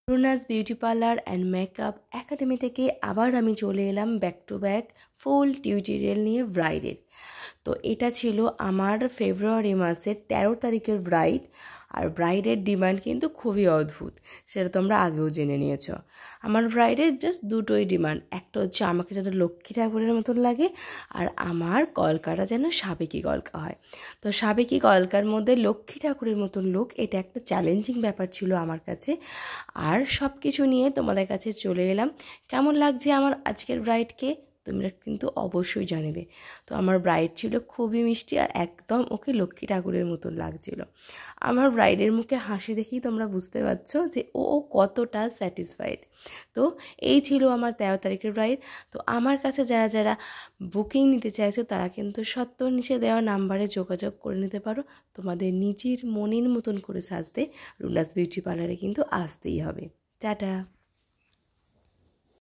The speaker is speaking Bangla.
Runa's beauty parlour and makeup academy থেকে আবার আমি চলে এলাম back to back full tutorial নিয়ে ব্রাইডের। তো এটা ছিল আমার ফেব্রুয়ারি মাসের 13 তারিখের ব্রাইড। আর ব্রাইডের ডিমান্ড কিন্তু খুবই অদ্ভুত, সেটা তোমরা আগেও জেনে নিয়েছ। আমার ব্রাইডের জাস্ট দুটোই ডিমান্ড, একটা হচ্ছে আমাকে যেন লক্ষ্মী ঠাকুরের মতন লাগে, আর আমার কলকাটা যেন সাবেকি কলকা হয়। তো সাবেকি কলকার মধ্যে লক্ষ্মী ঠাকুরের মতন লুক, এটা একটা চ্যালেঞ্জিং ব্যাপার ছিল আমার কাছে। আর সব কিছু নিয়ে তোমাদের কাছে চলে এলাম। কেমন লাগছে আমার আজকের ব্রাইডকে তোমরা কিন্তু অবশ্যই জানাবে। তো আমার ব্রাইড ছিল খুবই মিষ্টি, আর একদম ওকে লক্ষ্মী ঠাকুরের মতন লাগছিল। আমার ব্রাইডের মুখে হাসি দেখেই তোমরা বুঝতে পারছো যে ও কতটা স্যাটিসফাইড। তো এই ছিল আমার 13 তারিখের ব্রাইড। তো আমার কাছে যারা যারা বুকিং নিতে চাইছো তারা কিন্তু সত্তর নিচে দেওয়া নাম্বারে যোগাযোগ করে নিতে পারো। তোমাদের নিজের মনের মতন করে সাজতে রুনাস বিউটি পার্লারে কিন্তু আসতেই হবে। টাটা।